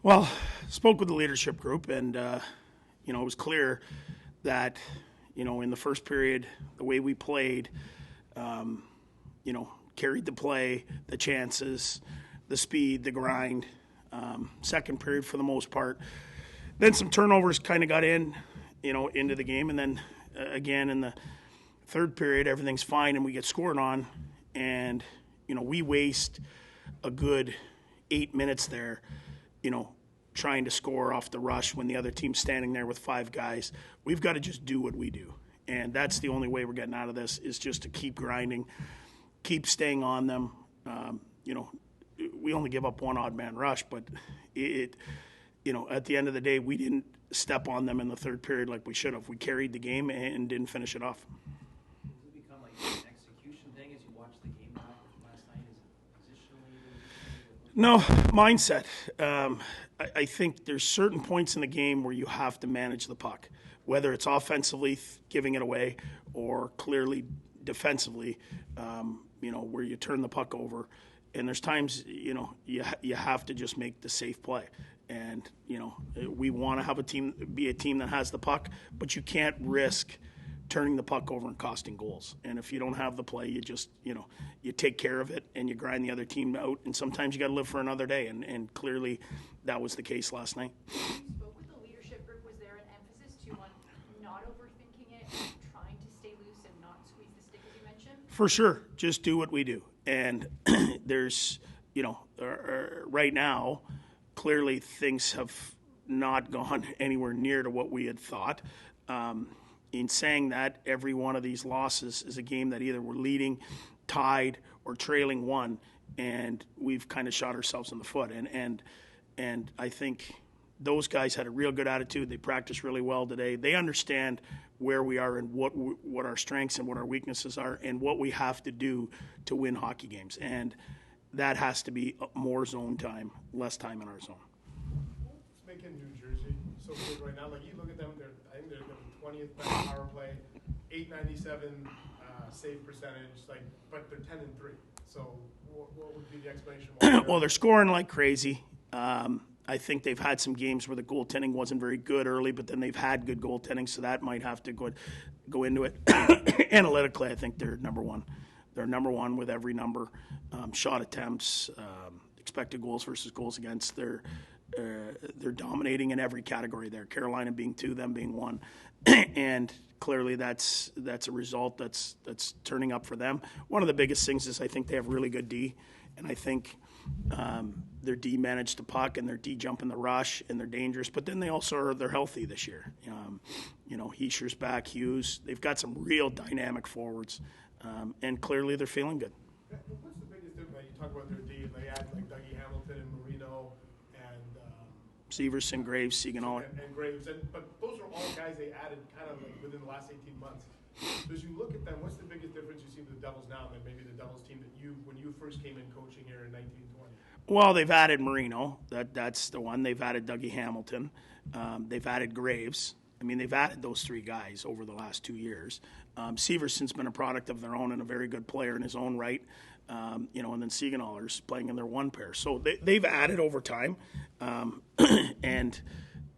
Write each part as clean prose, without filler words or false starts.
Well, spoke with the leadership group, and it was clear that in the first period, the way we played, carried the play, the chances, the speed, the grind. Second period, for the most part, then some turnovers kind of got into the game, and then again in the third period, everything's fine, and we get scored on, and we waste a good 8 minutes there, trying to score off the rush when the other team's standing there with 5 guys. We've got to just do what we do. And that's the only way we're getting out of this, is just to keep grinding, keep staying on them. We only give up one odd man rush, but at the end of the day, we didn't step on them in the third period like we should have. We carried the game and didn't finish it off. Does it become like an execution thing as you watch the game back last night? Is it positionally? No, mindset. I think there's certain points in the game where you have to manage the puck, whether it's offensively giving it away or clearly defensively, where you turn the puck over. And there's times, you have to just make the safe play. And, we want to have be a team that has the puck, but you can't risk turning the puck over and costing goals. And if you don't have the play, you just, you take care of it and you grind the other team out. And sometimes you got to live for another day. And clearly that was the case last night. You spoke with the leadership group. Was there an emphasis on not overthinking it and trying to stay loose and not squeeze the stick, as you mentioned? For sure. Just do what we do. And there's, right now, clearly things have not gone anywhere near to what we had thought. In saying that, every one of these losses is a game that either we're leading, tied, or trailing one, and we've kind of shot ourselves in the foot. And I think those guys had a real good attitude. They practiced really well today. They understand where we are and what our strengths and what our weaknesses are and what we have to do to win hockey games. And that has to be more zone time, less time in our zone. It's making New Jersey so good right now. Like, you look at them, I think they're the 20th best power play, .897 save percentage, but they're 10-3. So what would be the explanation? Well, they're scoring like crazy. I think they've had some games where the goaltending wasn't very good early, but then they've had good goaltending, so that might have to go into it. Analytically, I think they're number one. They're number one with every number. Shot attempts, expected goals versus goals against. They're dominating in every category there. Carolina being 2, them being 1. And clearly that's a result that's turning up for them. One of the biggest things is I think they have really good D, and I think their D managed the puck and their D jump in the rush and they're dangerous. But then they're healthy this year. Heischer's back, Hughes. They've got some real dynamic forwards, and clearly they're feeling good. What's the biggest difference? You talk about their D, and they add like Dougie Hamilton and Marino and Severson, Graves, Sieganaller. And Graves. But those are all guys they added kind of within the last 18 months. So as you look at them, what's the biggest difference you see with the Devils now than maybe the Devils team that when you first came in coaching here in 1920? Well, they've added Marino. That's the one. They've added Dougie Hamilton. They've added Graves. I mean, they've added those 3 guys over the last 2 years. Severson's been a product of their own and a very good player in his own right. And then Sieganaller's playing in their one pair. So they've added over time. And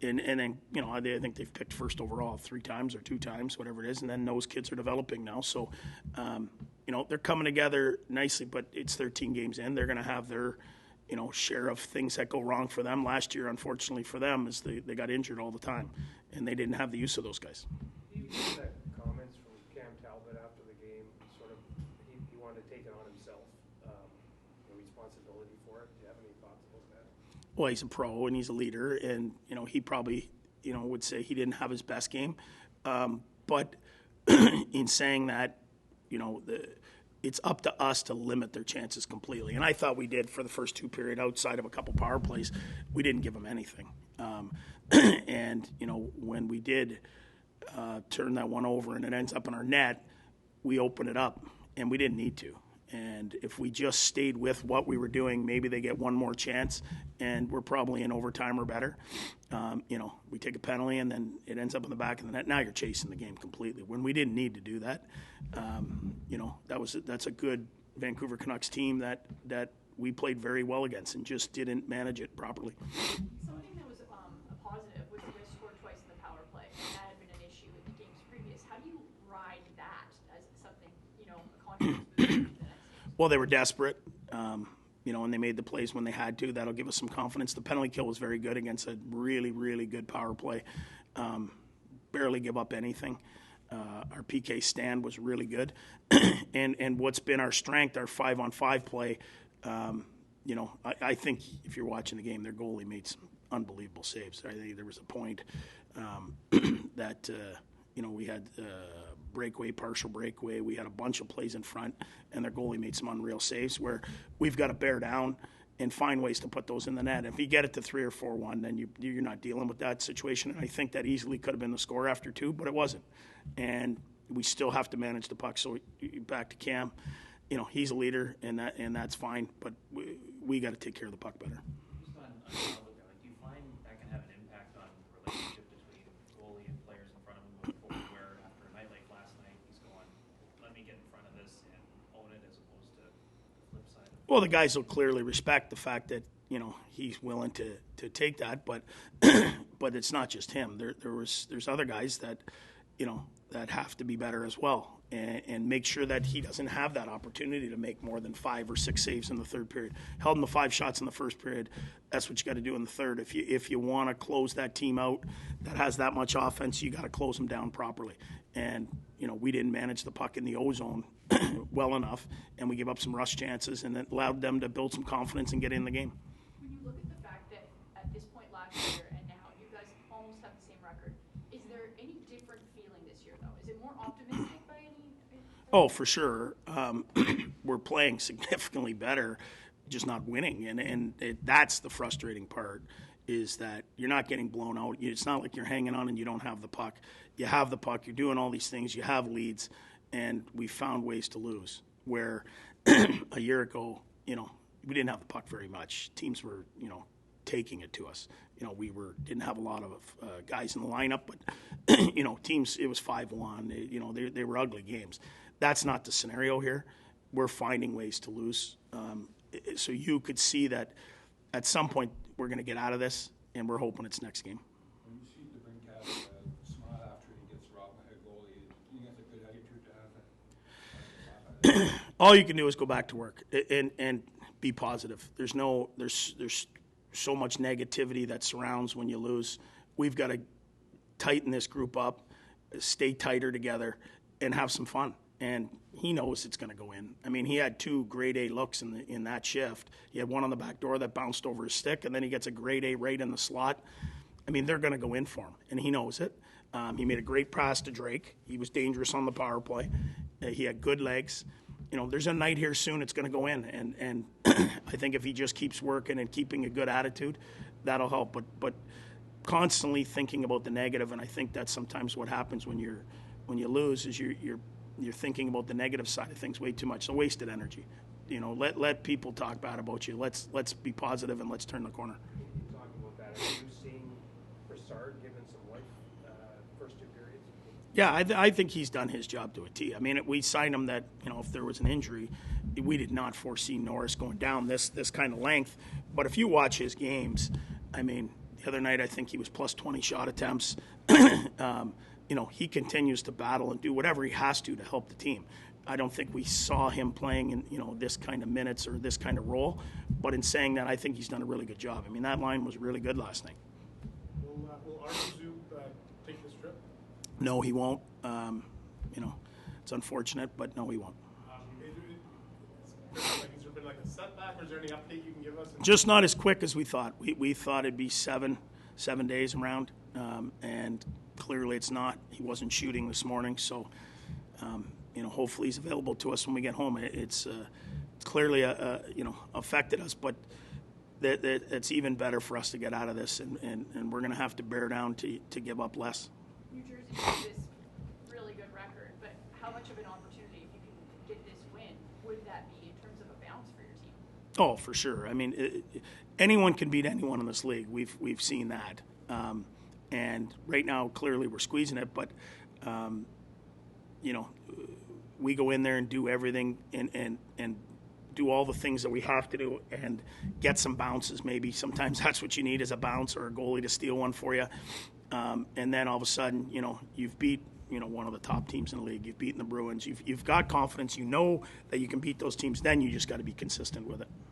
then, I think they've picked first overall 3 times or 2 times, whatever it is. And then those kids are developing now. So, they're coming together nicely, but it's 13 games in. They're going to have their, share of things that go wrong for them. Last year, unfortunately for them, is they got injured all the time, and they didn't have the use of those guys. You get that comments from Cam Talbot after the game, sort of he wanted to take it on himself, the responsibility for it. Do you have any thoughts about that? Well, he's a pro and he's a leader, and he probably would say he didn't have his best game, but in saying that, it's up to us to limit their chances completely. And I thought we did for the first 2 periods. Outside of a couple power plays, we didn't give them anything. And, when we did turn that one over and it ends up in our net, we open it up, and we didn't need to. And if we just stayed with what we were doing, maybe they get one more chance, and we're probably in overtime or better. We take a penalty, and then it ends up in the back of the net. Now you're chasing the game completely. When we didn't need to do that, that's a good Vancouver Canucks team that we played very well against and just didn't manage it properly. So Well, they were desperate, and they made the plays when they had to. That'll give us some confidence. The penalty kill was very good against a really, really good power play. Barely give up anything. Our PK stand was really good. and what's been our strength, our 5-on-5 play, I think if you're watching the game, their goalie made some unbelievable saves. I think there was a point that, we had breakaway, partial breakaway. We had a bunch of plays in front, and their goalie made some unreal saves where we've got to bear down and find ways to put those in the net. If you get it to 3 or 4-1, then you're not dealing with that situation. And I think that easily could have been the score after 2, but it wasn't. And we still have to manage the puck. So back to Cam, he's a leader, and that's fine. But we got to take care of the puck better. Just on do you find that can have an impact on the relationship between goalie and players in front of him going forward, where after a night like last night, he's going, let me get in front of this and own it, as opposed to the flip side? Well, the guys will clearly respect the fact that he's willing to take that, but but it's not just him. There's other guys that that have to be better as well, and make sure that he doesn't have that opportunity to make more than 5 or 6 saves in the third period. Held him to 5 shots in the first period. That's what you got to do in the third. If you want to close that team out that has that much offense, you got to close them down properly. And we didn't manage the puck in the O-zone well enough, and we gave up some rush chances, and it allowed them to build some confidence and get in the game. When you look at the fact that at this point last year and now you guys almost have the same record, is there any different feeling this year, though? Is it more optimistic by any? Oh, for sure. We're playing significantly better, just not winning, and that's the frustrating part. Is that you're not getting blown out. It's not like you're hanging on and you don't have the puck. You have the puck. You're doing all these things. You have leads, and we found ways to lose. Where a year ago, we didn't have the puck very much. Teams were, taking it to us. We didn't have a lot of guys in the lineup, but teams. It was 5-1. They were ugly games. That's not the scenario here. We're finding ways to lose. So you could see that at some point we're going to get out of this, and we're hoping it's next game. When you see DeBrincat smile after he gets robbed by a goalie, do you think that's a good attitude to have? All you can do is go back to work and be positive. There's so much negativity that surrounds when you lose. We've got to tighten this group up, stay tighter together, and have some fun. And he knows it's going to go in. I mean, he had 2 grade A looks in that shift. He had one on the back door that bounced over his stick, and then he gets a grade A right in the slot. I mean, they're going to go in for him, and he knows it. He made a great pass to Drake. He was dangerous on the power play. He had good legs. There's a night here soon it's going to go in, and I think if he just keeps working and keeping a good attitude, that'll help. But constantly thinking about the negative, and I think that's sometimes what happens when you lose is you're thinking about the negative side of things way too much. So wasted energy. Let people talk bad about you. Let's be positive and let's turn the corner. Talking about that, are you seeing Broussard given some life first 2 periods? Yeah, I think he's done his job to a T. I mean, we signed him that if there was an injury, we did not foresee Norris going down this kind of length. But if you watch his games, I mean, the other night I think he was plus 20 shot attempts. He continues to battle and do whatever he has to help the team. I don't think we saw him playing in this kind of minutes or this kind of role. But in saying that, I think he's done a really good job. I mean, that line was really good last night. Will Arzu take this trip? No, he won't. It's unfortunate, but no, he won't. Has there been a setback, or is there any update you can give us? Just not as quick as we thought. We thought it'd be seven days around, and clearly it's not. He wasn't shooting this morning, so hopefully he's available to us when we get home. It's clearly affected us, but it's even better for us to get out of this, and we're going to have to bear down to give up less. New Jersey has this really good record, but how much of an opportunity, if you can get this win, would that be in terms of a bounce for your team? Oh, for sure. I mean, anyone can beat anyone in this league. We've seen that, and right now clearly we're squeezing it. But we go in there and do everything and do all the things that we have to do and get some bounces. Maybe sometimes that's what you need is a bounce or a goalie to steal one for you. And then all of a sudden, you've beat one of the top teams in the league. You've beaten the Bruins. You've got confidence. You know that you can beat those teams. Then you just got to be consistent with it.